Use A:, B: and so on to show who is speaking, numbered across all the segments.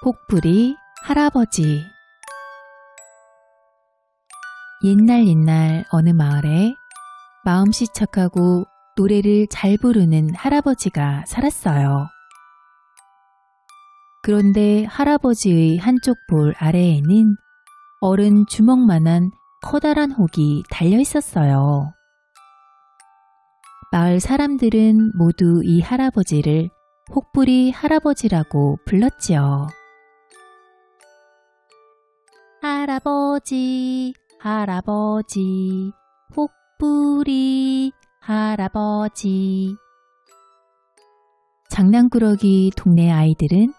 A: 혹부리 할아버지. 옛날 어느 마을에 마음씨 착하고 노래를 잘 부르는 할아버지가 살았어요. 그런데 할아버지의 한쪽 볼 아래에는 어른 주먹만한 커다란 혹이 달려 있었어요. 마을 사람들은 모두 이 할아버지를 혹부리 할아버지라고 불렀지요. 할아버지, 할아버지, 혹부리 할아버지. 장난꾸러기 동네 아이들은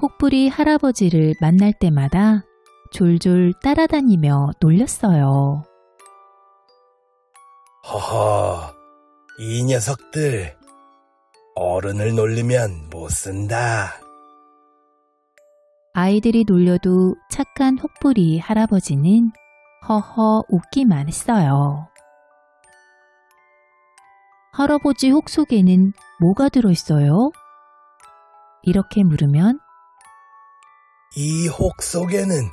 A: 혹부리 할아버지를 만날 때마다 졸졸 따라다니며 놀렸어요.
B: 허허, 이 녀석들 어른을 놀리면 못 쓴다.
A: 아이들이 놀려도 착한 혹부리 할아버지는 허허 웃기만 했어요. 할아버지 혹 속에는 뭐가 들어있어요? 이렇게 물으면
B: 이 혹 속에는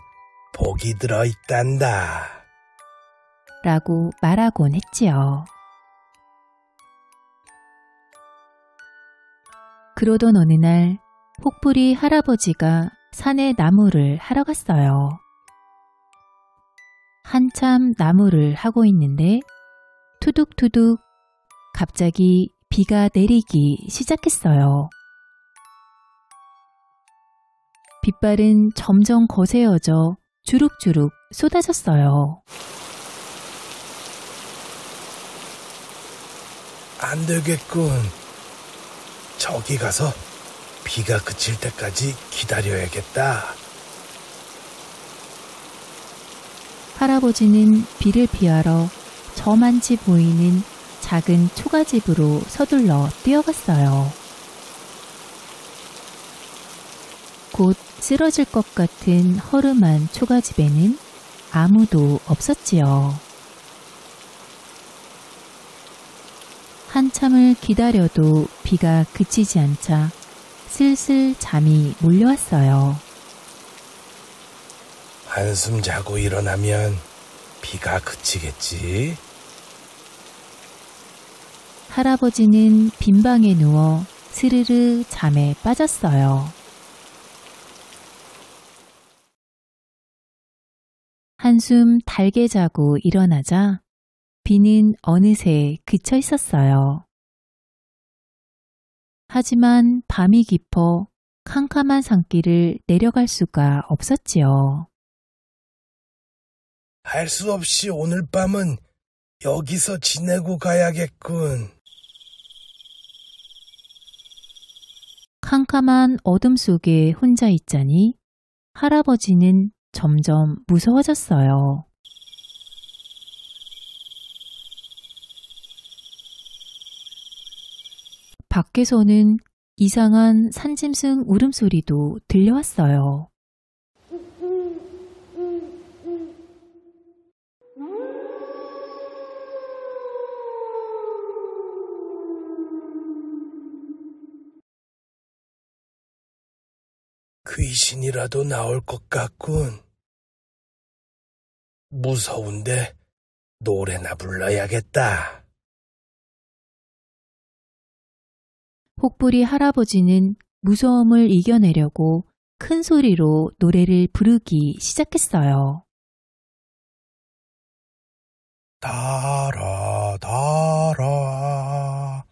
B: 복이 들어있단다.
A: 라고 말하곤 했지요. 그러던 어느 날 혹부리 할아버지가 산에 나무를 하러 갔어요. 한참 나무를 하고 있는데 투둑투둑 갑자기 비가 내리기 시작했어요. 빗발은 점점 거세어져 주룩주룩 쏟아졌어요.
B: 안 되겠군. 저기 가서 비가 그칠 때까지 기다려야겠다.
A: 할아버지는 비를 피하러 저만치 보이는 작은 초가집으로 서둘러 뛰어갔어요. 곧 쓰러질 것 같은 허름한 초가집에는 아무도 없었지요. 한참을 기다려도 비가 그치지 않자 슬슬 잠이 몰려왔어요.
B: 한숨 자고 일어나면 비가 그치겠지?
A: 할아버지는 빈방에 누워 스르르 잠에 빠졌어요. 한숨 달게 자고 일어나자 비는 어느새 그쳐 있었어요. 하지만 밤이 깊어 캄캄한 산길을 내려갈 수가 없었지요.
B: 할 수 없이 오늘 밤은 여기서 지내고 가야겠군.
A: 캄캄한 어둠 속에 혼자 있자니 할아버지는 점점 무서워졌어요. 밖에서는 이상한 산짐승 울음소리도 들려왔어요.
B: 귀신이라도 나올 것 같군. 무서운데 노래나 불러야겠다.
A: 혹부리 할아버지는 무서움을 이겨내려고 큰 소리로 노래를 부르기 시작했어요.
B: 달아 달아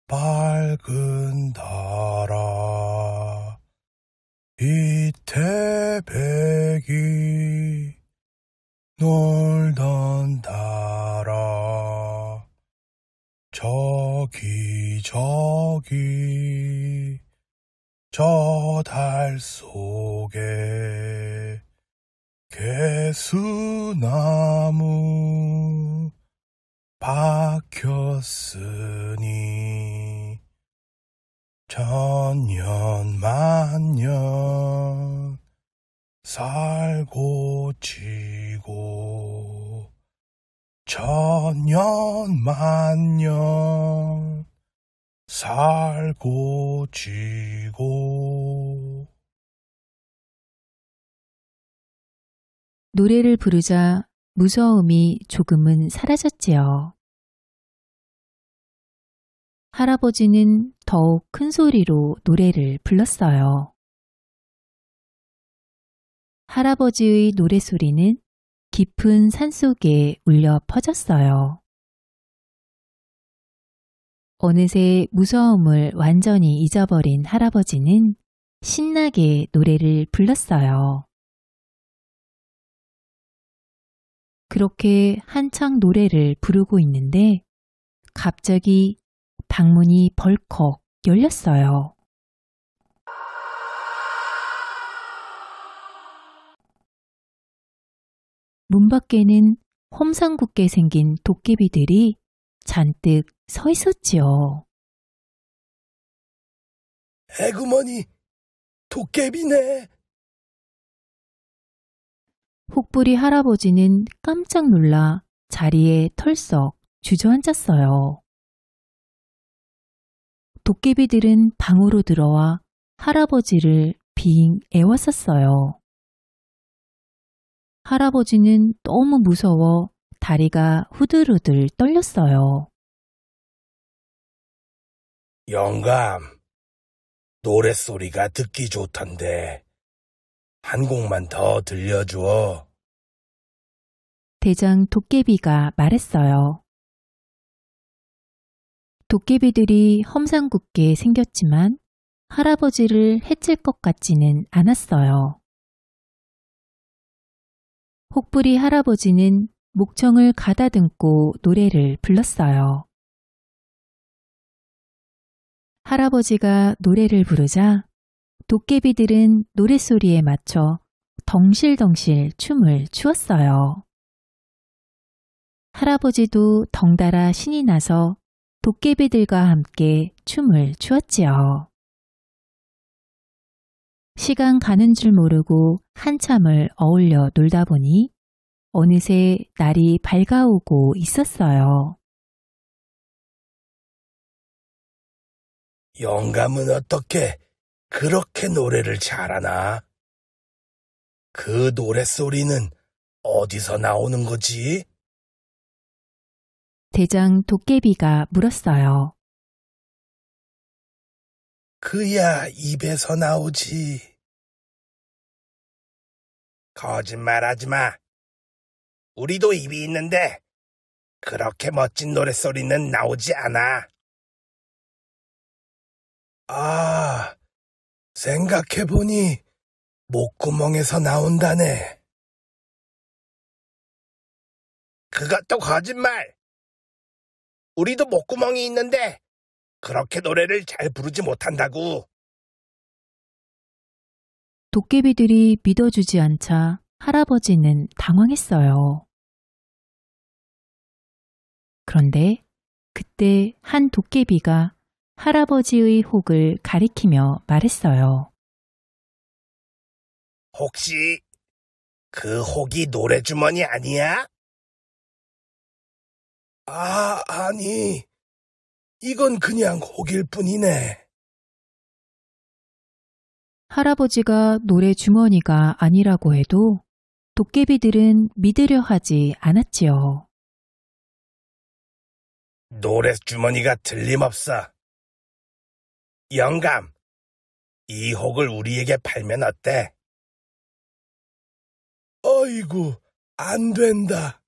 B: 밝은 달아 이태백이 놀던 달아 저기 저 달 속에 개수나무 박혔으니 천년 만년 살고 지고 천년 만년 살고 지고
A: 노래를 부르자 무서움이 조금은 사라졌지요. 할아버지는 더욱 큰 소리로 노래를 불렀어요. 할아버지의 노래소리는 깊은 산속에 울려 퍼졌어요. 어느새 무서움을 완전히 잊어버린 할아버지는 신나게 노래를 불렀어요. 그렇게 한창 노래를 부르고 있는데 갑자기 방문이 벌컥 열렸어요. 문 밖에는 험상궂게 생긴 도깨비들이 잔뜩 서 있었지요.
B: 에구머니, 도깨비네.
A: 혹부리 할아버지는 깜짝 놀라 자리에 털썩 주저앉았어요. 도깨비들은 방으로 들어와 할아버지를 빙 에워쌌어요. 할아버지는 너무 무서워 다리가 후들후들 떨렸어요.
B: 영감, 노랫소리가 듣기 좋던데 한 곡만 더 들려줘.
A: 대장 도깨비가 말했어요. 도깨비들이 험상궂게 생겼지만 할아버지를 해칠 것 같지는 않았어요. 혹부리 할아버지는 목청을 가다듬고 노래를 불렀어요. 할아버지가 노래를 부르자 도깨비들은 노랫소리에 맞춰 덩실덩실 춤을 추었어요. 할아버지도 덩달아 신이 나서 도깨비들과 함께 춤을 추었지요. 시간 가는 줄 모르고 한참을 어울려 놀다 보니 어느새 날이 밝아오고 있었어요.
B: 영감은 어떻게 그렇게 노래를 잘하나? 그 노랫소리는 어디서 나오는 거지?
A: 대장 도깨비가 물었어요.
B: 그야 입에서 나오지. 거짓말하지 마. 우리도 입이 있는데 그렇게 멋진 노랫소리는 나오지 않아. 아, 생각해보니 목구멍에서 나온다네. 그것도 거짓말. 우리도 목구멍이 있는데 그렇게 노래를 잘 부르지 못한다고.
A: 도깨비들이 믿어주지 않자 할아버지는 당황했어요. 그런데 그때 한 도깨비가 할아버지의 혹을 가리키며 말했어요.
B: 혹시 그 혹이 노래주머니 아니야? 아니. 이건 그냥 혹일 뿐이네.
A: 할아버지가 노래 주머니가 아니라고 해도 도깨비들은 믿으려 하지 않았지요.
B: 노랫주머니가 틀림없어. 영감, 이 혹을 우리에게 팔면 어때? 어이구, 안 된다.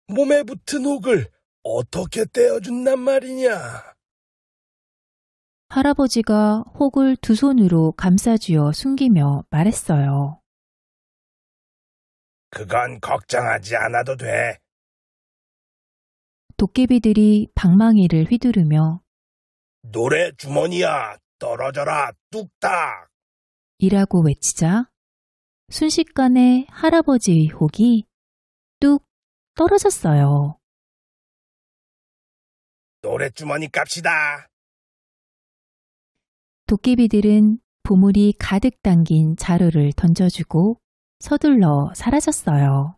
B: 몸에 붙은 혹을 어떻게 떼어준단 말이냐?
A: 할아버지가 혹을 두 손으로 감싸쥐어 숨기며 말했어요.
B: 그건 걱정하지 않아도 돼.
A: 도깨비들이 방망이를 휘두르며
B: 노래주머니야, 떨어져라, 뚝딱!
A: 이라고 외치자 순식간에 할아버지의 혹이 뚝 떨어졌어요.
B: 노랫주머니 깝시다.
A: 도깨비들은 보물이 가득 담긴 자루를 던져주고 서둘러 사라졌어요.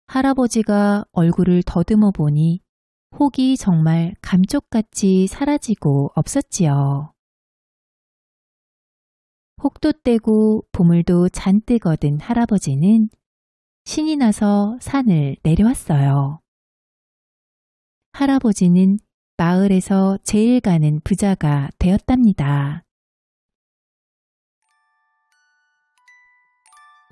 A: 할아버지가 얼굴을 더듬어 보니 혹이 정말 감쪽같이 사라지고 없었지요. 혹도 떼고 보물도 잔뜩 얻은 할아버지는 신이 나서 산을 내려왔어요. 할아버지는 마을에서 제일 가는 부자가 되었답니다.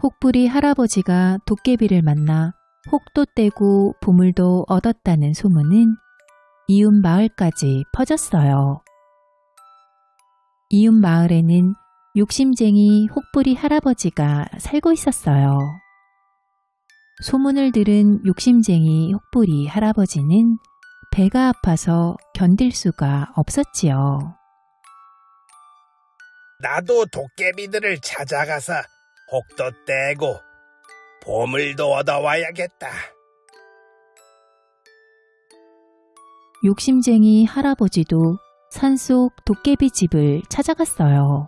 A: 혹부리 할아버지가 도깨비를 만나 혹도 떼고 보물도 얻었다는 소문은 이웃 마을까지 퍼졌어요. 이웃 마을에는 욕심쟁이 혹부리 할아버지가 살고 있었어요. 소문을 들은 욕심쟁이 혹부리 할아버지는 배가 아파서 견딜 수가 없었지요.
B: 나도 도깨비들을 찾아가서 혹도 떼고 보물도 얻어와야겠다.
A: 욕심쟁이 할아버지도 산속 도깨비 집을 찾아갔어요.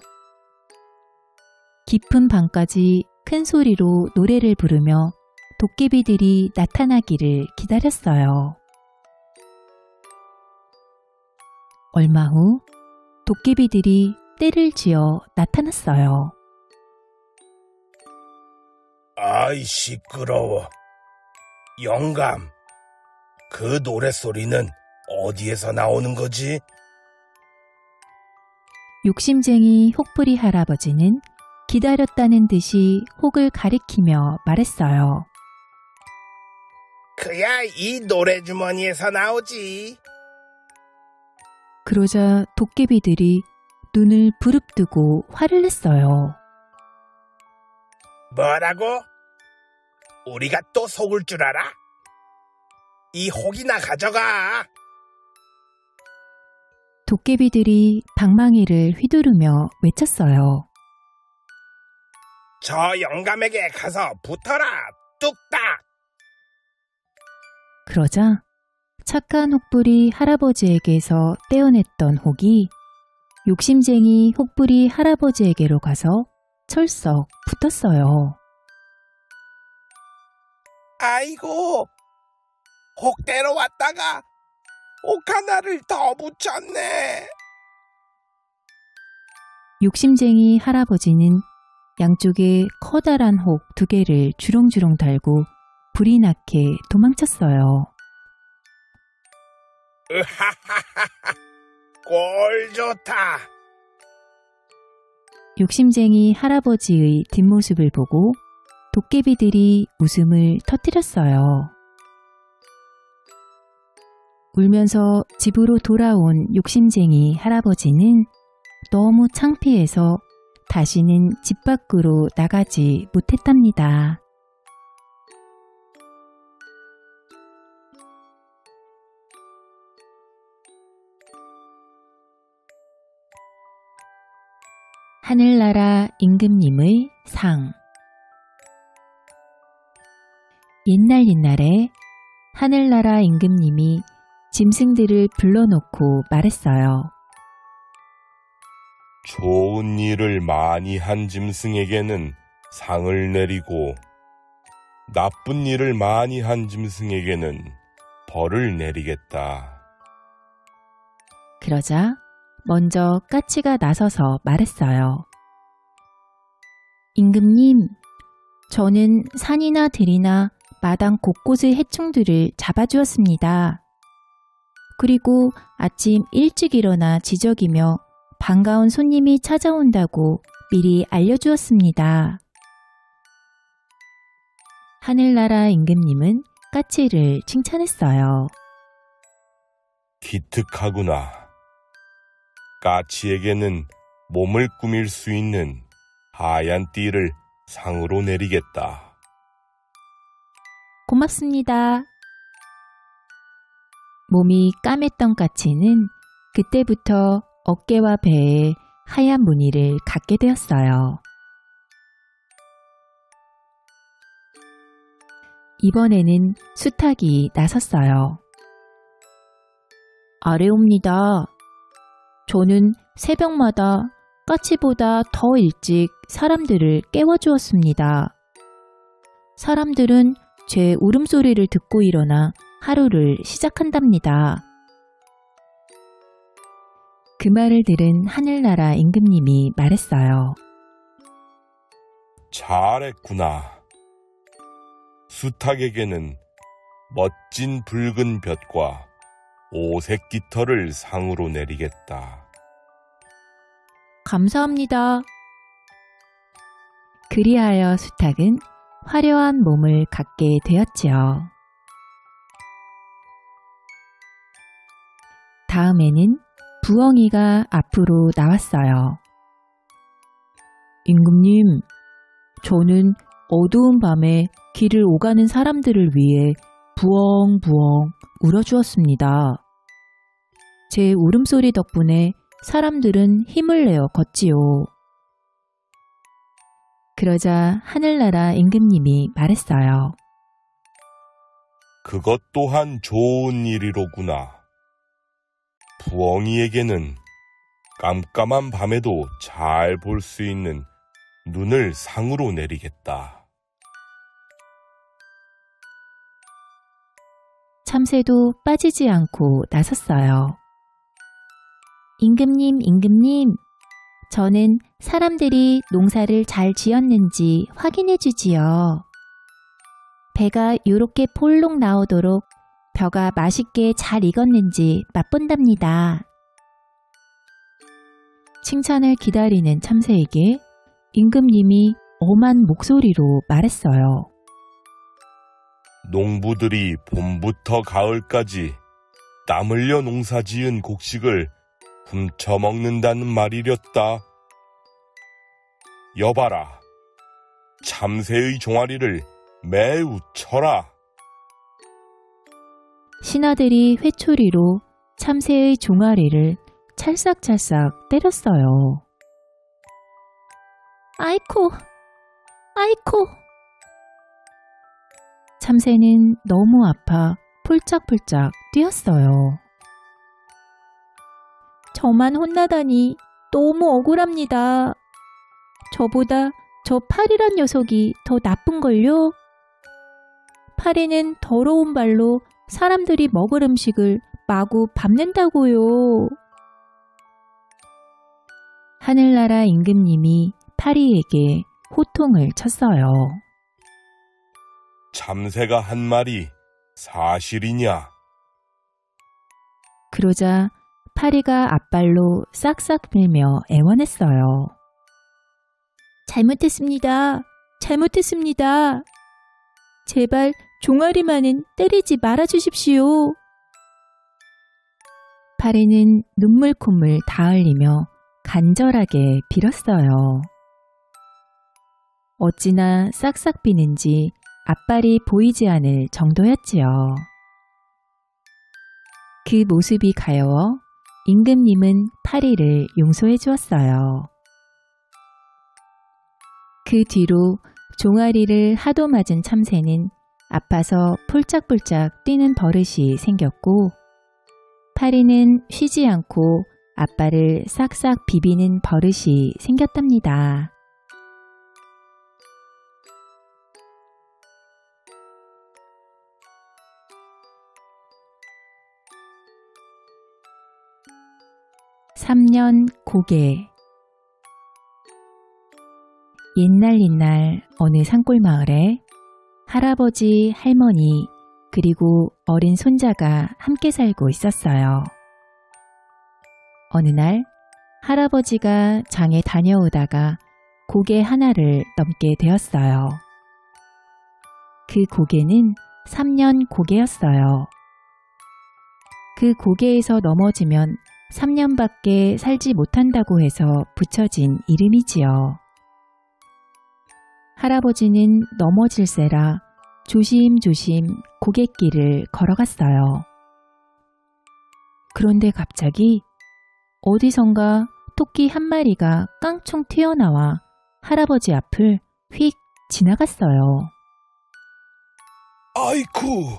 A: 깊은 밤까지 큰 소리로 노래를 부르며 도깨비들이 나타나기를 기다렸어요. 얼마 후 도깨비들이 떼를 지어 나타났어요.
B: 아이 시끄러워. 영감, 그 노랫소리는 어디에서 나오는 거지?
A: 욕심쟁이 혹부리 할아버지는 기다렸다는 듯이 혹을 가리키며 말했어요.
B: 그야 이 노래주머니에서 나오지.
A: 그러자 도깨비들이 눈을 부릅뜨고 화를 냈어요.
B: 뭐라고? 우리가 또 속을 줄 알아? 이 혹이나 가져가.
A: 도깨비들이 방망이를 휘두르며 외쳤어요.
B: 저 영감에게 가서 붙어라. 뚝딱.
A: 그러자 착한 혹부리 할아버지에게서 떼어냈던 혹이 욕심쟁이 혹부리 할아버지에게로 가서 철썩 붙었어요.
B: 아이고, 혹대로 왔다가 혹 하나를 더 붙였네.
A: 욕심쟁이 할아버지는 양쪽에 커다란 혹 2개를 주렁주렁 달고 불이 나게 도망쳤어요.
B: 으하하하하, 꼴 좋다.
A: 욕심쟁이 할아버지의 뒷모습을 보고 도깨비들이 웃음을 터뜨렸어요. 울면서 집으로 돌아온 욕심쟁이 할아버지는 너무 창피해서 다시는 집 밖으로 나가지 못했답니다. 하늘나라 임금님의 상. 옛날에 하늘나라 임금님이 짐승들을 불러놓고 말했어요.
C: 좋은 일을 많이 한 짐승에게는 상을 내리고 나쁜 일을 많이 한 짐승에게는 벌을 내리겠다.
A: 그러자 먼저 까치가 나서서 말했어요. 임금님, 저는 산이나 들이나 마당 곳곳의 해충들을 잡아주었습니다. 그리고 아침 일찍 일어나 지저귀며 반가운 손님이 찾아온다고 미리 알려주었습니다. 하늘나라 임금님은 까치를 칭찬했어요.
C: 기특하구나. 까치에게는 몸을 꾸밀 수 있는 하얀 띠를 상으로 내리겠다.
A: 고맙습니다. 몸이 까맸던 까치는 그때부터 어깨와 배에 하얀 무늬를 갖게 되었어요. 이번에는 수탉이 나섰어요. 아뢰옵니다. 저는 새벽마다 까치보다 더 일찍 사람들을 깨워주었습니다. 사람들은 제 울음소리를 듣고 일어나 하루를 시작한답니다. 그 말을 들은 하늘나라 임금님이 말했어요.
C: 잘했구나. 수탉에게는 멋진 붉은 볕과 오색 깃털을 상으로 내리겠다.
A: 감사합니다. 그리하여 수탉은 화려한 몸을 갖게 되었지요. 다음에는 부엉이가 앞으로 나왔어요. 임금님, 저는 어두운 밤에 길을 오가는 사람들을 위해 부엉부엉 울어주었습니다. 제 울음소리 덕분에 사람들은 힘을 내어 걷지요. 그러자 하늘나라 임금님이 말했어요.
C: 그것 또한 좋은 일이로구나. 부엉이에게는 깜깜한 밤에도 잘 볼 수 있는 눈을 상으로 내리겠다.
A: 참새도 빠지지 않고 나섰어요. 임금님, 임금님, 저는 사람들이 농사를 잘 지었는지 확인해 주지요. 배가 요렇게 폴록 나오도록 벼가 맛있게 잘 익었는지 맛본답니다. 칭찬을 기다리는 참새에게 임금님이 엄한 목소리로 말했어요.
C: 농부들이 봄부터 가을까지 땀 흘려 농사지은 곡식을 훔쳐먹는다는 말이렸다. 여봐라, 참새의 종아리를 매우 쳐라.
A: 신하들이 회초리로 참새의 종아리를 찰싹찰싹 때렸어요. 아이코, 아이코. 참새는 너무 아파 폴짝폴짝 뛰었어요. 저만 혼나다니 너무 억울합니다. 저보다 저 파리란 녀석이 더 나쁜걸요? 파리는 더러운 발로 사람들이 먹을 음식을 마구 밟는다고요. 하늘나라 임금님이 파리에게 호통을 쳤어요.
C: 참새가 한 말이 사실이냐?
A: 그러자 파리가 앞발로 싹싹 밀며 애원했어요. 잘못했습니다. 잘못했습니다. 제발 종아리만은 때리지 말아주십시오. 파리는 눈물 콧물 다 흘리며 간절하게 빌었어요. 어찌나 싹싹 비는지 앞발이 보이지 않을 정도였지요. 그 모습이 가여워 임금님은 파리를 용서해 주었어요. 그 뒤로 종아리를 하도 맞은 참새는 아파서 폴짝폴짝 뛰는 버릇이 생겼고, 파리는 쉬지 않고 앞발을 싹싹 비비는 버릇이 생겼답니다. 삼년 고개. 옛날 어느 산골마을에 할아버지, 할머니, 그리고 어린 손자가 함께 살고 있었어요. 어느 날 할아버지가 장에 다녀오다가 고개 하나를 넘게 되었어요. 그 고개는 3년 고개였어요. 그 고개에서 넘어지면 3년밖에 살지 못한다고 해서 붙여진 이름이지요. 할아버지는 넘어질세라 조심조심 고갯길을 걸어갔어요. 그런데 갑자기 어디선가 토끼 한 마리가 깡총 튀어나와 할아버지 앞을 휙 지나갔어요.
B: 아이쿠!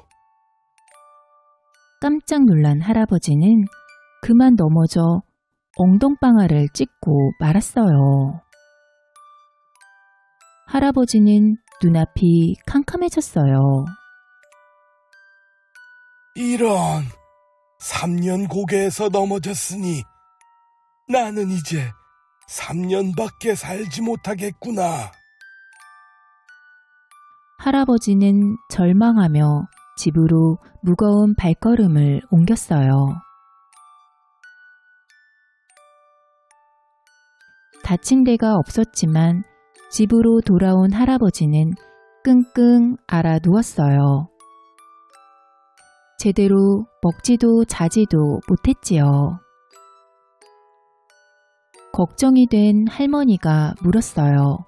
A: 깜짝 놀란 할아버지는 그만 넘어져 엉덩방아를 찍고 말았어요. 할아버지는 눈앞이 캄캄해졌어요.
B: 이런, 3년 고개에서 넘어졌으니 나는 이제 3년밖에 살지 못하겠구나.
A: 할아버지는 절망하며 집으로 무거운 발걸음을 옮겼어요. 다친 데가 없었지만 집으로 돌아온 할아버지는 끙끙 앓아 누웠어요. 제대로 먹지도 자지도 못했지요. 걱정이 된 할머니가 물었어요.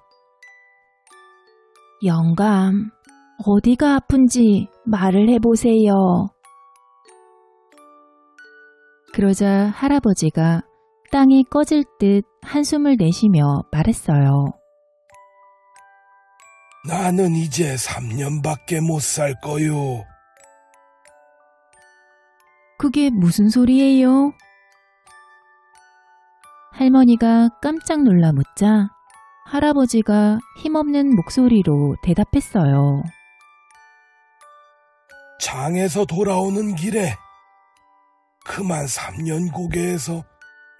A: 영감, 어디가 아픈지 말을 해보세요. 그러자 할아버지가 땅이 꺼질 듯 한숨을 내쉬며 말했어요.
B: 나는 이제 3년밖에 못 살 거요.
A: 그게 무슨 소리예요? 할머니가 깜짝 놀라 묻자 할아버지가 힘없는 목소리로 대답했어요.
B: 장에서 돌아오는 길에 그만 3년 고개에서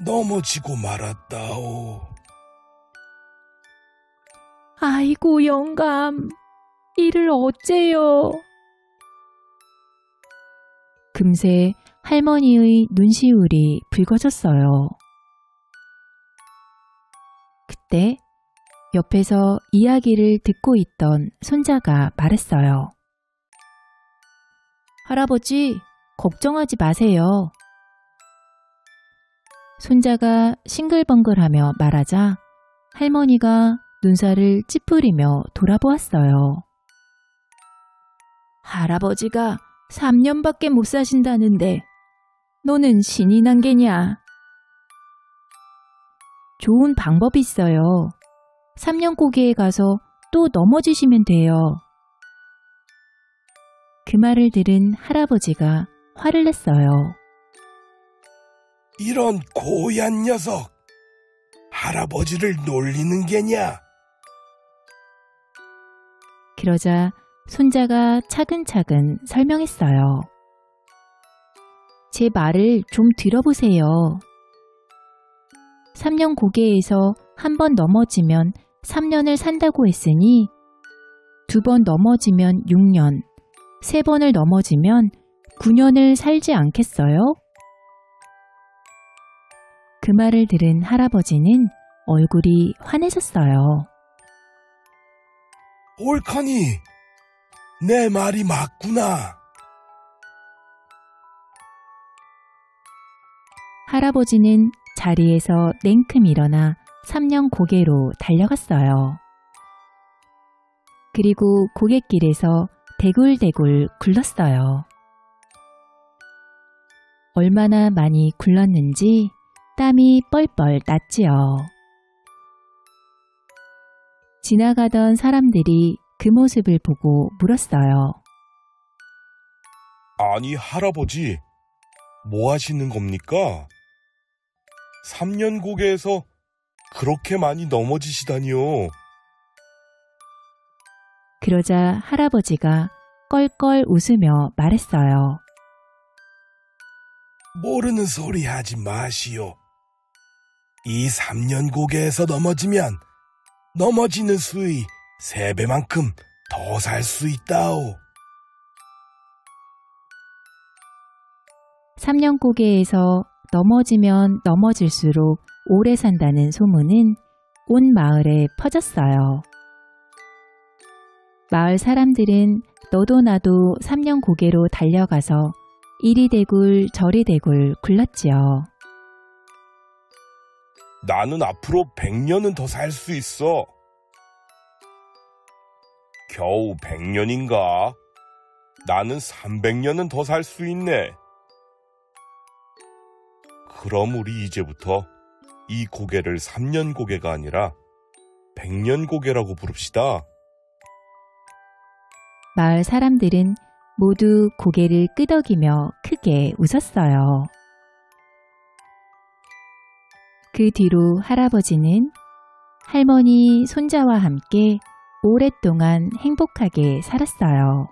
B: 넘어지고 말았다오.
A: 아이고 영감, 이를 어째요? 금세 할머니의 눈시울이 붉어졌어요. 그때 옆에서 이야기를 듣고 있던 손자가 말했어요. 할아버지, 걱정하지 마세요. 손자가 싱글벙글하며 말하자 할머니가 눈살을 찌푸리며 돌아보았어요. 할아버지가 3년밖에 못 사신다는데 너는 신이 난 게냐? 좋은 방법이 있어요. 3년 고개에 가서 또 넘어지시면 돼요. 그 말을 들은 할아버지가 화를 냈어요.
B: 이런 고얀 녀석, 할아버지를 놀리는 게냐?
A: 그러자 손자가 차근차근 설명했어요. 제 말을 좀 들어보세요. 3년 고개에서 한 번 넘어지면 3년을 산다고 했으니 2번 넘어지면 6년, 3번을 넘어지면 9년을 살지 않겠어요? 그 말을 들은 할아버지는 얼굴이 환해졌어요.
B: 옳거니, 내 말이 맞구나.
A: 할아버지는 자리에서 냉큼 일어나 3년 고개로 달려갔어요. 그리고 고갯길에서 대굴대굴 굴렀어요. 얼마나 많이 굴렀는지 땀이 뻘뻘 났지요. 지나가던 사람들이 그 모습을 보고 물었어요.
C: 아니, 할아버지, 뭐 하시는 겁니까? 3년 고개에서 그렇게 많이 넘어지시다니요.
A: 그러자 할아버지가 껄껄 웃으며 말했어요.
B: 모르는 소리 하지 마시오. 이 3년 고개에서 넘어지면 넘어지는 수의 3배만큼 더 살 수 있다오.
A: 3년 고개에서 넘어지면 넘어질수록 오래 산다는 소문은 온 마을에 퍼졌어요. 마을 사람들은 너도 나도 3년 고개로 달려가서 이리 대굴 저리 대굴 굴렀지요.
C: 나는 앞으로 100년은 더 살 수 있어. 겨우 100년인가? 나는 300년은 더 살 수 있네. 그럼 우리 이제부터 이 고개를 3년 고개가 아니라 100년 고개라고 부릅시다.
A: 마을 사람들은 모두 고개를 끄덕이며 크게 웃었어요. 그 뒤로 할아버지는 할머니, 손자와 함께 오랫동안 행복하게 살았어요.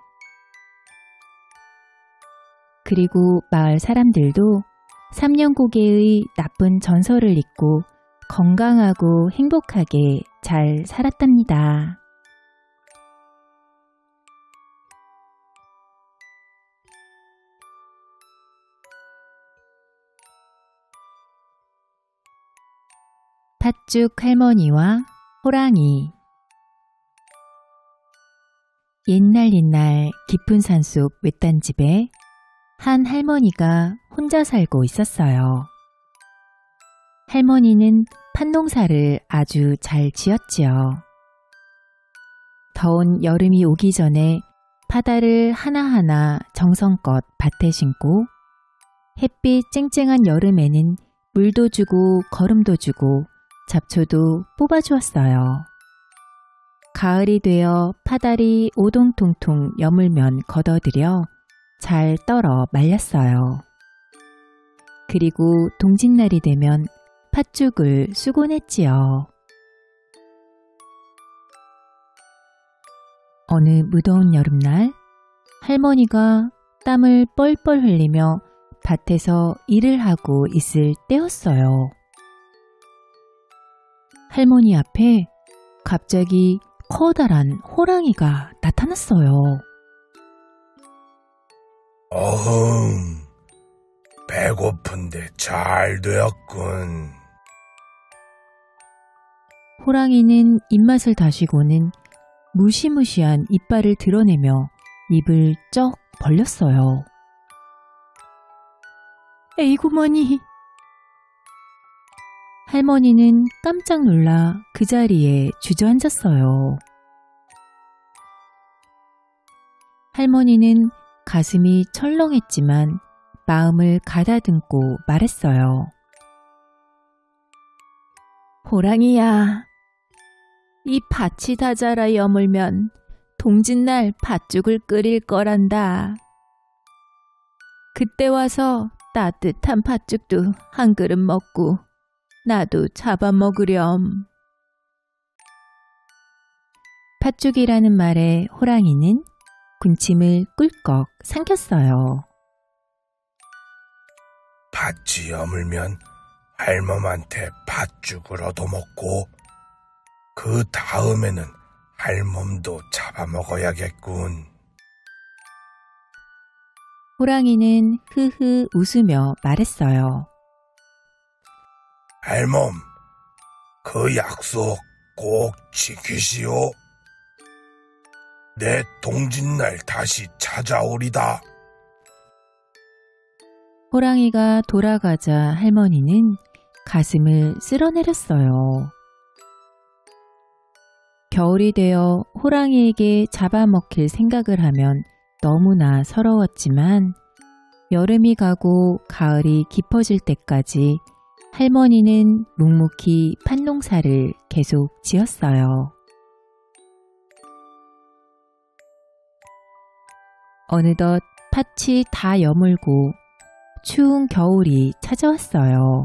A: 그리고 마을 사람들도 3년 고개의 나쁜 전설을 잊고 건강하고 행복하게 잘 살았답니다. 팥죽 할머니와 호랑이. 옛날 깊은 산속 외딴 집에 한 할머니가 혼자 살고 있었어요. 할머니는 팥농사를 아주 잘 지었지요. 더운 여름이 오기 전에 파다를 하나하나 정성껏 밭에 심고 햇빛 쨍쨍한 여름에는 물도 주고 거름도 주고 잡초도 뽑아주었어요. 가을이 되어 파다리 오동통통 여물면 걷어들여 잘 떨어 말렸어요. 그리고 동짓날이 되면 팥죽을 수곤 했지요. 어느 무더운 여름날 할머니가 땀을 뻘뻘 흘리며 밭에서 일을 하고 있을 때였어요. 할머니 앞에 갑자기 커다란 호랑이가 나타났어요.
B: 어흥, 배고픈데 잘 되었군.
A: 호랑이는 입맛을 다시고는 무시무시한 이빨을 드러내며 입을 쩍 벌렸어요. 에이구머니! 할머니는 깜짝 놀라 그 자리에 주저앉았어요. 할머니는 가슴이 철렁했지만 마음을 가다듬고 말했어요. 호랑이야, 이 밭이 다 자라 여물면 동짓날 팥죽을 끓일 거란다. 그때 와서 따뜻한 팥죽도 한 그릇 먹고 나도 잡아먹으렴. 팥죽이라는 말에 호랑이는 군침을 꿀꺽 삼켰어요.
B: 팥이 여물면 할멈한테 팥죽을 얻어먹고 그 다음에는 할멈도 잡아먹어야겠군.
A: 호랑이는 흐흐 웃으며 말했어요.
B: 할멈, 그 약속 꼭 지키시오. 내 동짓날 다시 찾아오리다.
A: 호랑이가 돌아가자 할머니는 가슴을 쓸어내렸어요. 겨울이 되어 호랑이에게 잡아먹힐 생각을 하면 너무나 서러웠지만 여름이 가고 가을이 깊어질 때까지 할머니는 묵묵히 팥농사를 계속 지었어요. 어느덧 팥이 다 여물고 추운 겨울이 찾아왔어요.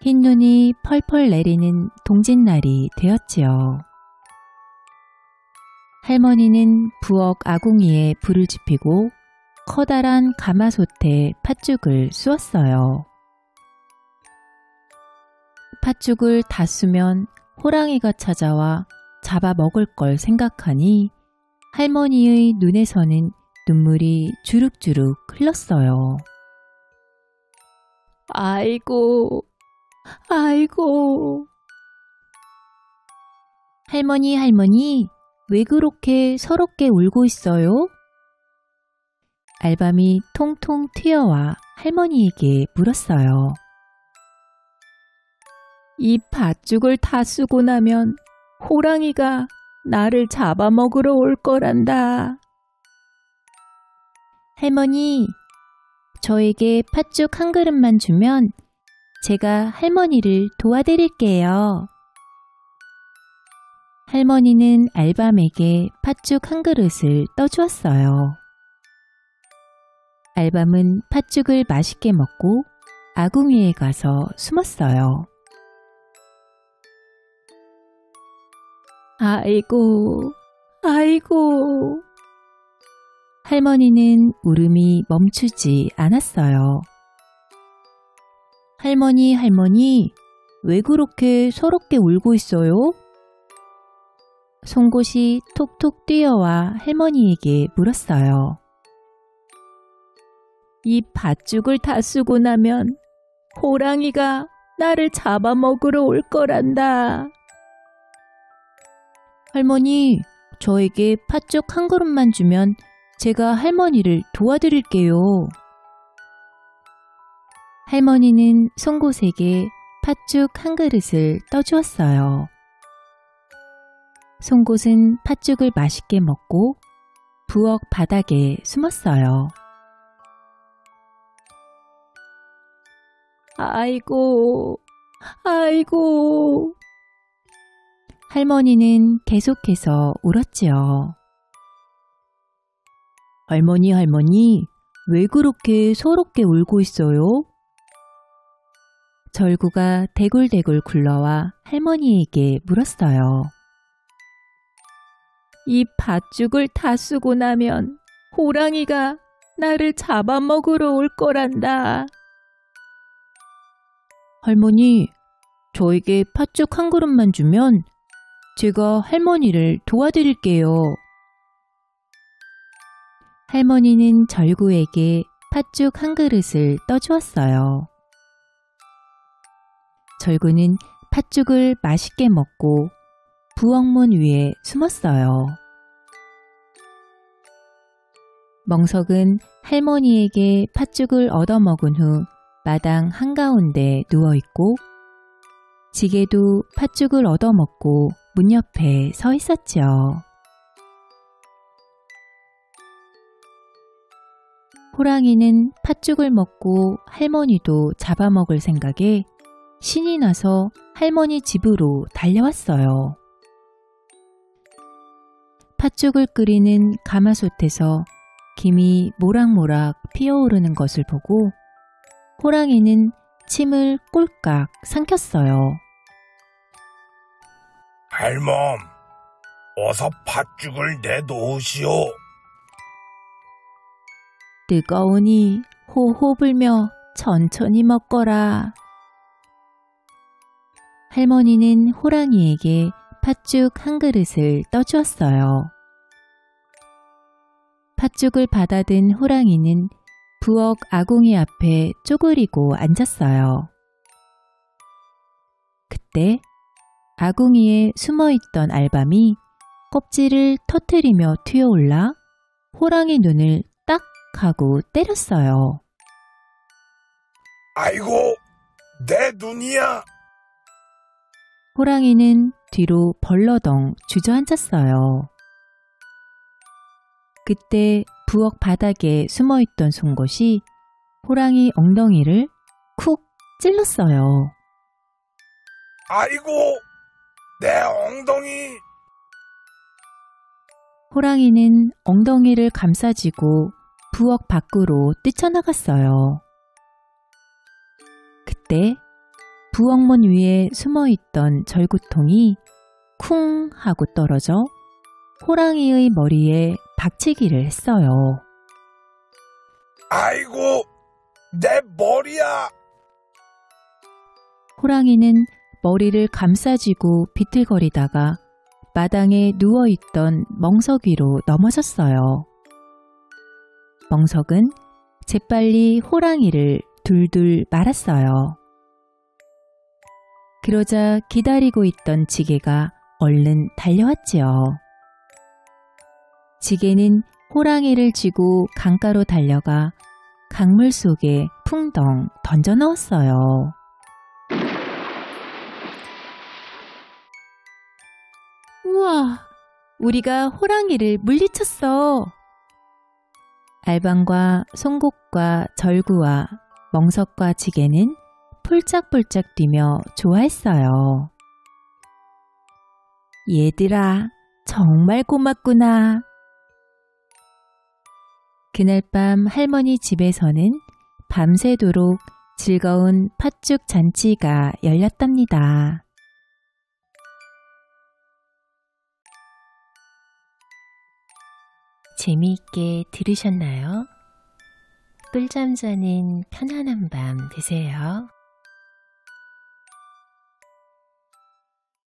A: 흰눈이 펄펄 내리는 동짓날이 되었지요. 할머니는 부엌 아궁이에 불을 지피고 커다란 가마솥에 팥죽을 쑤었어요. 팥죽을 다 쑤면 호랑이가 찾아와 잡아먹을 걸 생각하니 할머니의 눈에서는 눈물이 주룩주룩 흘렀어요. 아이고, 아이고. 할머니, 왜 그렇게 서럽게 울고 있어요? 알밤이 통통 튀어와 할머니에게 물었어요. 이 팥죽을 다 쓰고 나면 호랑이가 나를 잡아먹으러 올 거란다. 할머니, 저에게 팥죽 한 그릇만 주면 제가 할머니를 도와드릴게요. 할머니는 알밤에게 팥죽 한 그릇을 떠주었어요. 알밤은 팥죽을 맛있게 먹고 아궁이에 가서 숨었어요. 아이고, 아이고. 할머니는 울음이 멈추지 않았어요. 할머니, 왜 그렇게 서럽게 울고 있어요? 송곳이 톡톡 뛰어와 할머니에게 물었어요. 이 팥죽을 다 쓰고 나면 호랑이가 나를 잡아먹으러 올 거란다. 할머니, 저에게 팥죽 한 그릇만 주면 제가 할머니를 도와드릴게요. 할머니는 송곳에게 팥죽 한 그릇을 떠주었어요. 송곳은 팥죽을 맛있게 먹고 부엌 바닥에 숨었어요. 아이고, 아이고. 할머니는 계속해서 울었지요. 할머니, 왜 그렇게 서럽게 울고 있어요? 절구가 대굴대굴 굴러와 할머니에게 물었어요. 이 팥죽을 다 쓰고 나면 호랑이가 나를 잡아먹으러 올 거란다. 할머니, 저에게 팥죽 한 그릇만 주면 제가 할머니를 도와드릴게요. 할머니는 절구에게 팥죽 한 그릇을 떠주었어요. 절구는 팥죽을 맛있게 먹고 부엌문 위에 숨었어요. 멍석은 할머니에게 팥죽을 얻어먹은 후 마당 한가운데 누워있고 지게도 팥죽을 얻어먹고 문 옆에 서 있었죠. 호랑이는 팥죽을 먹고 할머니도 잡아먹을 생각에 신이 나서 할머니 집으로 달려왔어요. 팥죽을 끓이는 가마솥에서 김이 모락모락 피어오르는 것을 보고 호랑이는 침을 꼴깍 삼켰어요.
B: 할멈, 어서 팥죽을 내놓으시오.
A: 뜨거우니 호호 불며 천천히 먹거라. 할머니는 호랑이에게 팥죽 한 그릇을 떠주었어요. 팥죽을 받아든 호랑이는 부엌 아궁이 앞에 쪼그리고 앉았어요. 그때 아궁이에 숨어있던 알밤이 껍질을 터뜨리며 튀어올라 호랑이 눈을 딱 하고 때렸어요.
B: 아이고, 내 눈이야.
A: 호랑이는 뒤로 벌러덩 주저앉았어요. 그때 부엌 바닥에 숨어있던 송곳이 호랑이 엉덩이를 쿡 찔렀어요.
B: 아이고, 내 엉덩이.
A: 호랑이는 엉덩이를 감싸쥐고 부엌 밖으로 뛰쳐나갔어요. 그때 부엌문 위에 숨어있던 절구통이 쿵 하고 떨어져 호랑이의 머리에 박치기를 했어요.
B: 아이고, 내 머리야.
A: 호랑이는 머리를 감싸쥐고 비틀거리다가 마당에 누워있던 멍석 위로 넘어졌어요. 멍석은 재빨리 호랑이를 둘둘 말았어요. 그러자 기다리고 있던 지게가 얼른 달려왔지요. 지게는 호랑이를 쥐고 강가로 달려가 강물 속에 풍덩 던져 넣었어요. 우와, 우리가 호랑이를 물리쳤어. 알밤과 송곳과 절구와 멍석과 지게는 폴짝폴짝 뛰며 좋아했어요. 얘들아, 정말 고맙구나. 그날 밤 할머니 집에서는 밤새도록 즐거운 팥죽 잔치가 열렸답니다. 재미있게 들으셨나요? 꿀잠 자는 편안한 밤 되세요.